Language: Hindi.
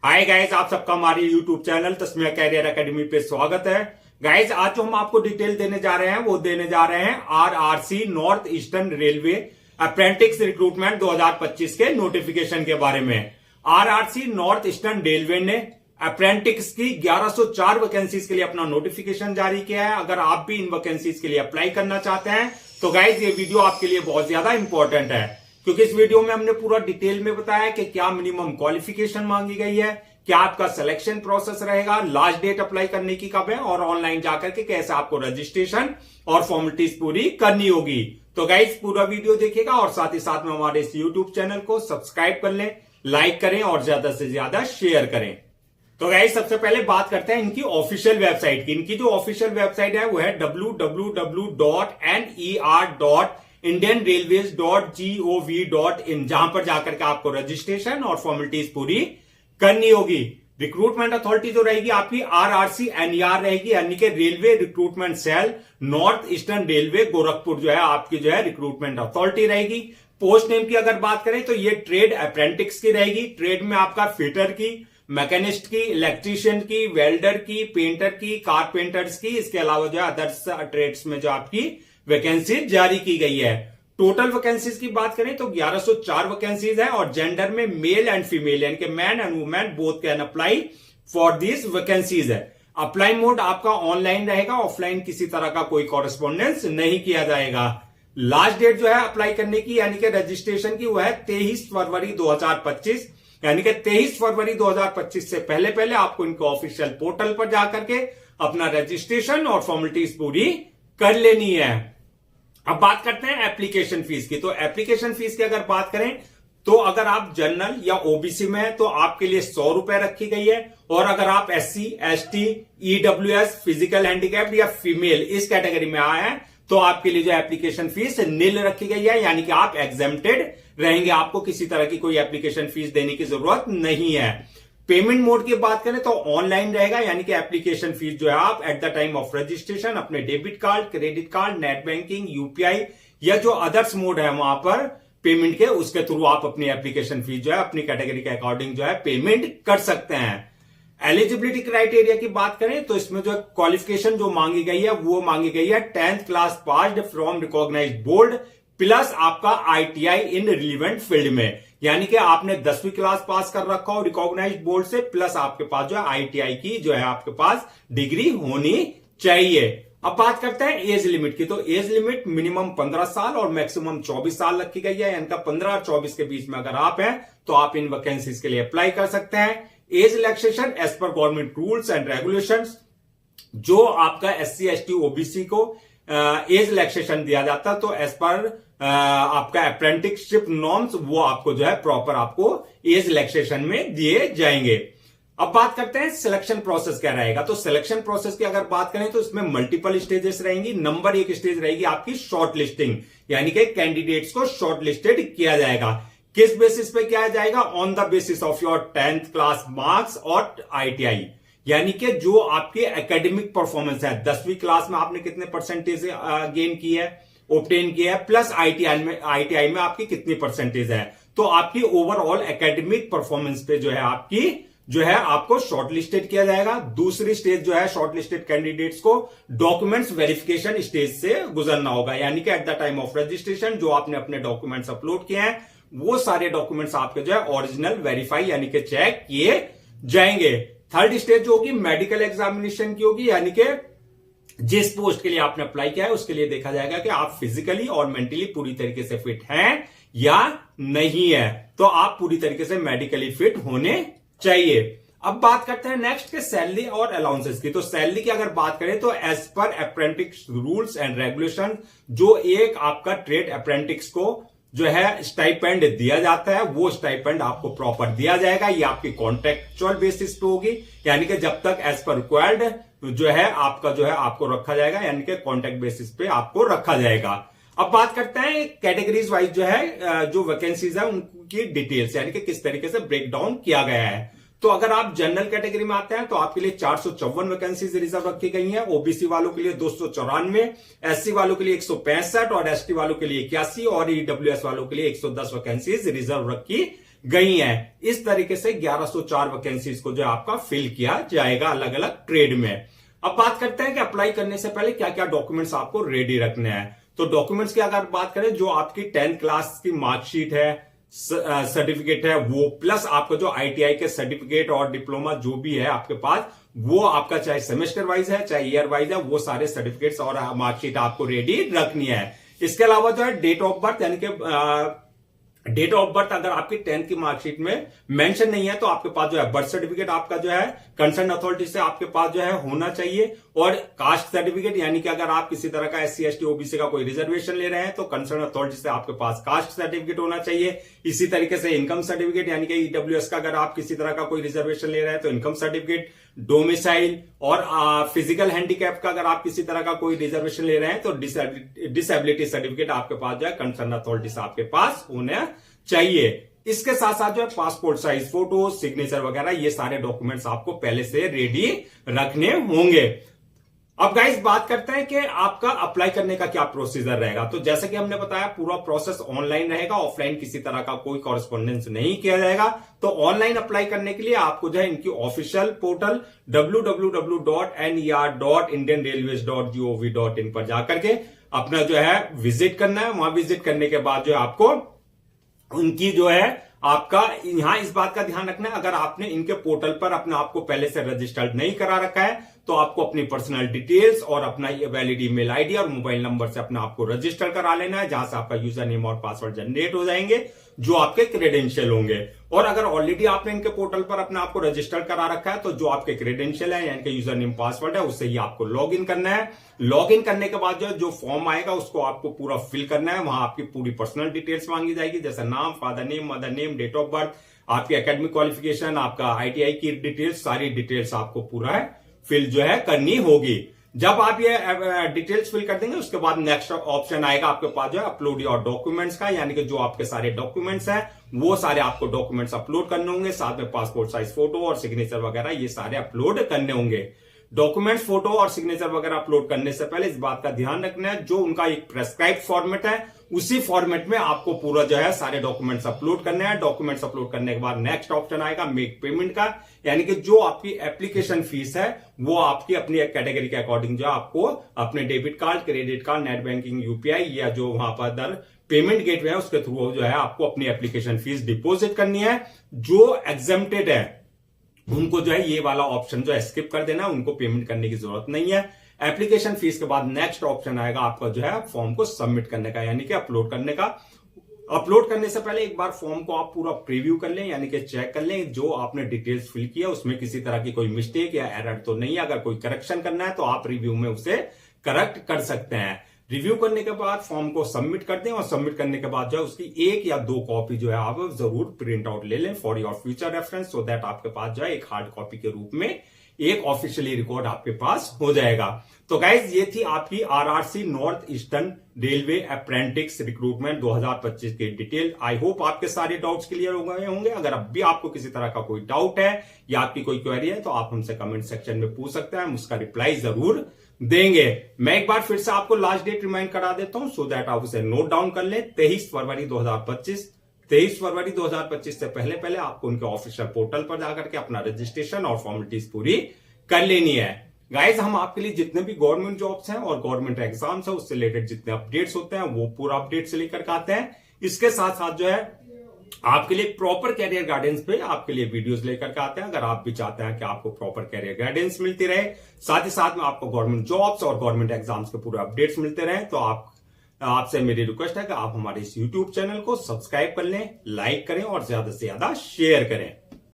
हाय गाइस, आप सबका हमारे YouTube channel Tasmia Career Academy पे स्वागत है। गाइस, आज जो हम आपको डिटेल देने जा रहे हैं वो देने जा रहे हैं RRC north eastern railway apprentice recruitment 2025 के नोटिफिकेशन के बारे में। आरआरसी नॉर्थ ईस्टर्न रेलवे ने अप्रेंटिस की 1104 वैकेंसीज के लिए अपना नोटिफिकेशन जारी किया है। अगर आप भी इन वैकेंसीज के लिए अप्लाई करना चाहते हैं तो गाइस ये वीडियो आपके लिए बहुत ज्यादा इंपॉर्टेंट है, क्योंकि इस वीडियो में हमने पूरा डिटेल में बताया कि क्या मिनिमम क्वालिफिकेशन मांगी गई है, क्या आपका सिलेक्शन प्रोसेस रहेगा, लास्ट डेट अप्लाई करने की कब है और ऑनलाइन जाकर के कैसे आपको रजिस्ट्रेशन और फॉर्मेलिटीज पूरी करनी होगी। तो गाइस पूरा वीडियो देखिएगा और साथ ही साथ में हमारे इस यूट्यूब चैनल को सब्सक्राइब कर लें, लाइक करें और ज्यादा से ज्यादा शेयर करें। तो गाइस सबसे पहले बात करते हैं इनकी ऑफिशियल वेबसाइट की। इनकी जो ऑफिशियल वेबसाइट है वो है www.ner.indianrailways.gov.in, जहां पर जाकर के आपको रजिस्ट्रेशन और फॉर्मेलिटीज पूरी करनी होगी। रिक्रूटमेंट अथॉरिटी जो रहेगी आपकी आरआरसी एनईआर रहेगी, यानी कि railway recruitment cell north eastern railway Gorakhpur जो है आपकी जो है रिक्रूटमेंट अथॉरिटी रहेगी। पोस्ट नेम की अगर बात करें तो ये ट्रेड अप्रेंटिस की रहेगी। ट्रेड में आपका फिटर की, मैकेनिस्ट की, इलेक्ट्रीशियन की, वेल्डर की, पेंटर की, कारपेंटर्स की, इसके अलावा जो अदर्स ट्रेड्स में जो आपकी वैकेंसी जारी की गई है। टोटल वैकेंसीज की बात करें तो 1104 वैकेंसीज है और जेंडर में मेल एंड फीमेल यानी कि man and women both can apply for this vacancies है। अप्लाई मोड आपका ऑनलाइन रहेगा, ऑफलाइन किसी तरह का कोई कॉरेस्पॉन्डेंस नहीं किया जाएगा। लास्ट डेट जो है अप्लाई करने की यानी कि रजिस्ट्रेशन की वो है 23 फरवरी 2025, यानी कि 23 फरवरी 2025 से पहले पहले आपको इनके ऑफिशियल पोर्टल पर जाकर के अपना रजिस्ट्रेशन और फॉर्मेलिटीज पूरी कर लेनी है। अब बात करते हैं एप्लीकेशन फीस की। तो एप्लीकेशन फीस की अगर बात करें तो अगर आप जनरल या ओबीसी में हैं तो आपके लिए 100 रुपए रखी गई है, और अगर आप SC, ST, EWS, physical handicapped या फीमेल इस कैटेगरी में आए हैं तो आपके लिए जो एप्लीकेशन फीस नील रखी गई है, यानी कि आप एग्जेम्प्टेड रहेंगे, आपको किसी तरह की कोई एप्लीकेशन फीस देने की जरूरत नहीं है। पेमेंट मोड की बात करें तो ऑनलाइन रहेगा, यानी कि एप्लीकेशन फीस जो है आप at the time of registration अपने debit card, credit card, net banking, UPI या जो अदर्स मोड है वहां पर पेमेंट के, उसके थ्रू आप अपनी एप्लीकेशन फीस जो है अपनी कैटेगरी के अकॉर्डिंग जो है पेमेंट कर सकते हैं। एलिजिबिलिटी क्राइटेरिया की बात करें तो इसमें जो क्वालिफिकेशन जो मांगी गई है वो मांगी गई है 10th class passed from recognised board plus आपका आईटीआई इन रिलीवेंट फील्ड में, यानी कि आपने 10वीं क्लास पास कर रखा हो रिकॉग्नाइज्ड बोर्ड से, प्लस आपके पास जो है आईटीआई की जो है आपके पास डिग्री होनी चाहिए। अब बात करते हैं एज लिमिट की। तो एज लिमिट मिनिमम 15 साल और मैक्सिमम 24 साल रखी गई है, यानी कि 15 और 24 के बीच में अगर आप हैं तो आप इन वैकेंसीज के लिए अप्लाई कर सकते हैं। एज रिलैक्सेशन एज पर गवर्नमेंट रूल्स एंड रेगुलेशंस, जो आपका एससी, एसटी, ओबीसी को एज रिलैक्सेशन दिया जाता है तो एज पर आपका अप्रेंटिसशिप नॉर्म्स वो आपको जो है प्रॉपर आपको एज रिलैक्सेशन में दिए जाएंगे। अब बात करते हैं सिलेक्शन प्रोसेस क्या रहेगा। तो सिलेक्शन प्रोसेस की अगर बात करें तो इसमें मल्टीपल स्टेजेस रहेंगी। नंबर 1 स्टेज रहेगी आपकी शॉर्ट लिस्टिंग, यानी कि कैंडिडेट्स को शॉर्ट लिस्टेड किया जाएगा। किस बेसिस पे किया जाएगा? On the basis of your 10th class marks और आईटीआई, यानी कि जो आपके एकेडमिक परफॉर्मेंस है, 10वीं क्लास में आपने कितने परसेंटेज गेन की है, ऑब्टेन किया है, प्लस आईटीआई में आपकी कितनी परसेंटेज है, तो आपकी ओवरऑल एकेडमिक परफॉर्मेंस पे जो है आपकी जो है आपको शॉर्टलिस्टेड किया जाएगा। दूसरी स्टेज जो है शॉर्टलिस्टेड कैंडिडेट्स को डॉक्यूमेंट्स वेरिफिकेशन स्टेज से गुजरना होगा, यानी कि eight the time of registration जो आपने अपने डॉक्यूमेंट्स अपलोड किए हैं वो सारे डॉक्यूमेंट्स आपके जो है ओरिजिनल वेरीफाई यानी कि चेक किए जाएंगे। थर्ड स्टेज जो होगी मेडिकल एग्जामिनेशन की होगी, यानी कि जिस पोस्ट के लिए आपने अप्लाई किया है उसके लिए देखा जाएगा कि आप फिजिकली और मेंटली पूरी तरीके से फिट हैं या नहीं है, तो आप पूरी तरीके से मेडिकली फिट होने चाहिए। अब बात करते हैं नेक्स्ट के सैलरी और अलाउंसेस की। तो सैलरी की अगर बात करें तो as per apprentice rules and regulation जो एक आपका ट्रेड अप्रेंटिस को जो है स्टाइपेंड दिया जाता है वो स्टाइपेंड आपको प्रॉपर दिया जाएगा। ये आपकी कॉन्ट्रेक्चुअल बेसिस पे होगी, यानी कि जब तक एज पर रिक्वायर्ड जो है आपका जो है आपको रखा जाएगा, यानी कि कॉन्ट्रैक्ट बेसिस पे आपको रखा जाएगा। अब बात करते हैं कैटेगरीज वाइज जो है जो वैकेंसीज है उनकी डिटेल्स, यानी कि किस तरीके से ब्रेक डाउन किया गया है। तो अगर आप जनरल कैटेगरी में आते हैं तो आपके लिए 454 वैकेंसीज रिजर्व रखी गई हैं, ओबीसी वालों के लिए 294, एससी वालों के लिए 165 और एसटी वालों के लिए 81 और ईडब्ल्यूएस वालों के लिए 110 वैकेंसीज रिजर्व रखी गई हैं। इस तरीके से 1104 वैकेंसीज को जो है आपका फिल किया जाएगा अलग अलग ट्रेड में। अब बात करते हैं कि अप्लाई करने से पहले क्या क्या डॉक्यूमेंट्स आपको रेडी रखने हैं। तो डॉक्यूमेंट्स की अगर बात करें, जो आपकी 10th क्लास की मार्कशीट है, सर्टिफिकेट है, वो प्लस आपका जो ITI के सर्टिफिकेट और डिप्लोमा जो भी है आपके पास, वो आपका चाहे सेमेस्टर वाइज है चाहे ईयर वाइज है, वो सारे सर्टिफिकेट्स और मार्कशीट आपको रेडी रखनी है। इसके अलावा जो है डेट ऑफ बर्थ, यानी कि डेट ऑफ बर्थ अगर आपकी 10th की मार्कशीट में मेंशन नहीं है तो आपके पास जो है बर्थ सर्टिफिकेट आपका जो है कंसर्न अथॉरिटी से आपके पास जो है होना चाहिए। और कास्ट सर्टिफिकेट, यानी कि अगर आप किसी तरह का SC ST OBC का कोई रिजर्वेशन ले रहे हैं तो कंसर्न अथॉरिटी से आपके पास कास्ट सर्टिफिकेट होना चाहिए। इसी तरीके से इनकम सर्टिफिकेट, यानी कि EWS का अगर आप किसी तरह का कोई रिजर्वेशन ले रहे हैं तो इनकम सर्टिफिकेट, डोमिसाइल और फिजिकल हैंडीकैप का अगर आप किसी तरह का कोई रिजर्वेशन ले रहे हैं तो डिसेबिलिटी सर्टिफिकेट आपके पास जो है कंसर्न अथॉरिटी से आपके पास होना चाहिए। इसके साथ साथ जो है पासपोर्ट साइज फोटो, सिग्नेचर वगैरह, ये सारे डॉक्यूमेंट्स आपको पहले से रेडी रखने होंगे। अब गाइस बात करते हैं कि आपका अप्लाई करने का क्या प्रोसीजर रहेगा। तो जैसे कि हमने बताया, पूरा प्रोसेस ऑनलाइन रहेगा, ऑफलाइन किसी तरह का कोई कॉरेस्पॉन्डेंस नहीं किया जाएगा। तो ऑनलाइन अप्लाई करने के लिए आपको जो है इनकी ऑफिशियल पोर्टल www.ner.indianrailways.gov.in पर जाकर के अपना जो है विजिट करना है। वहां विजिट करने के बाद जो है आपको उनकी जो है आपका यहां इस बात का ध्यान रखना है, अगर आपने इनके पोर्टल पर अपने आप को पहले से रजिस्टर्ड नहीं करा रखा है तो आपको अपनी पर्सनल डिटेल्स और अपना वैलिड ईमेल आईडी और मोबाइल नंबर से अपने आप को रजिस्टर करा लेना है, जहां से आपका यूजर नेम और पासवर्ड जनरेट हो जाएंगे जो आपके क्रेडेंशियल होंगे। और अगर ऑलरेडी आपने इनके पोर्टल पर अपने आप को रजिस्टर करा रखा है तो जो आपके क्रेडेंशियल है, यानी कि यूजर नेम पासवर्ड है, उससे ही आपको लॉग इन करना है। लॉग इन करने के बाद जो फॉर्म आएगा उसको आपको पूरा फिल करना है। वहां आपकी पूरी पर्सनल डिटेल्स मांगी जाएगी, जैसे नाम, father name, mother name, date of birth, आपकी एकेडमिक क्वालिफिकेशन, आपका ITI की डिटेल्स, सारी डिटेल्स आपको पूरा है फिल जो है करनी होगी। जब आप ये डिटेल्स फिल कर देंगे उसके बाद नेक्स्ट ऑप्शन आएगा आपके पास जो है अपलोड योर डॉक्यूमेंट्स का, यानी कि जो आपके सारे डॉक्यूमेंट्स हैं वो सारे आपको डॉक्यूमेंट्स अपलोड करने होंगे। साथ में पासपोर्ट साइज फोटो और सिग्नेचर वगैरह ये सारे अपलोड करने होंगे। डॉक्यूमेंट्स, फोटो और सिग्नेचर वगैरह अपलोड करने से पहले इस बात का ध्यान रखना है, जो उनका एक प्रेस्क्राइब फॉर्मेट है उसी फॉर्मेट में आपको पूरा जो है सारे डॉक्यूमेंट्स अपलोड करने हैं। डॉक्यूमेंट्स अपलोड करने के बाद नेक्स्ट ऑप्शन आएगा मेक पेमेंट का, यानी कि जो आपकी एप्लीकेशन फीस है वो आपकी अपनी कैटेगरी के अकॉर्डिंग जो आपको अपने debit card, credit card, net banking, UPI या जो वहां पर अदर पेमेंट गेटवे है उसके थ्रू जो है आपको अपनी एप्लीकेशन फीस डिपॉजिट करनी है। जो एग्जेम्प्टेड है उनको जो है ये वाला ऑप्शन जो है स्किप कर देना, उनको पेमेंट करने की जरूरत नहीं है। एप्लीकेशन फीस के बाद नेक्स्ट ऑप्शन आएगा आपका जो है फॉर्म को सबमिट करने का, यानी कि अपलोड करने का। अपलोड करने से पहले एक बार फॉर्म को आप पूरा प्रीव्यू कर लें, यानी कि चेक कर लें जो आपने डिटेल्स फिल किया उसमें किसी तरह की कोई मिस्टेक या एरर तो नहीं है। अगर कोई करेक्शन करना है तो आप रिव्यू में उसे करेक्ट कर सकते हैं। रिव्यू करने के बाद फॉर्म को सबमिट कर दें और सबमिट करने के बाद जो है उसकी 1 या 2 कॉपी जो है आप जरूर प्रिंट आउट ले लें for your future reference, so that आपके पास जो है एक हार्ड कॉपी के रूप में एक ऑफिशियली रिकॉर्ड आपके पास हो जाएगा। तो गाइज ये थी आपकी RRC north eastern railway apprentice recruitment 2025 की डिटेल। आई होप आपके सारे डाउट्स क्लियर हो गए होंगे। अगर अब भी आपको किसी तरह का कोई डाउट है या आपकी कोई क्वेरी है तो आप हमसे कमेंट सेक्शन में पूछ सकते हैं, हम उसका रिप्लाई जरूर देंगे। मैं एक बार फिर से आपको लास्ट डेट रिमाइंड करा देता हूं सो दैट आप उसे नोट डाउन कर लें। 23 फरवरी 2025 से पहले आपको उनके ऑफिशियल पोर्टल पर जाकर के अपना रजिस्ट्रेशन और फॉर्मेलिटीज पूरी कर लेनी है। गाइज हम आपके लिए जितने भी गवर्नमेंट जॉब्स हैं और गवर्नमेंट एग्जाम्स हैं उससे रिलेटेड जितने अपडेट्स होते हैं वो पूरा अपडेट से लेकर के आते हैं। इसके साथ साथ जो है आपके लिए प्रॉपर कैरियर गाइडेंस पे आपके लिए वीडियोस लेकर के आते हैं। अगर आप भी चाहते हैं कि आपको प्रॉपर कैरियर गाइडेंस मिलती रहे, साथ ही साथ में आपको गवर्नमेंट जॉब्स और गवर्नमेंट एग्जाम्स के पूरे अपडेट्स मिलते रहे, तो आपसे मेरी रिक्वेस्ट है कि आप हमारे इस यूट्यूब चैनल को सब्सक्राइब कर लें, लाइक करें और ज्यादा से ज्यादा शेयर करें।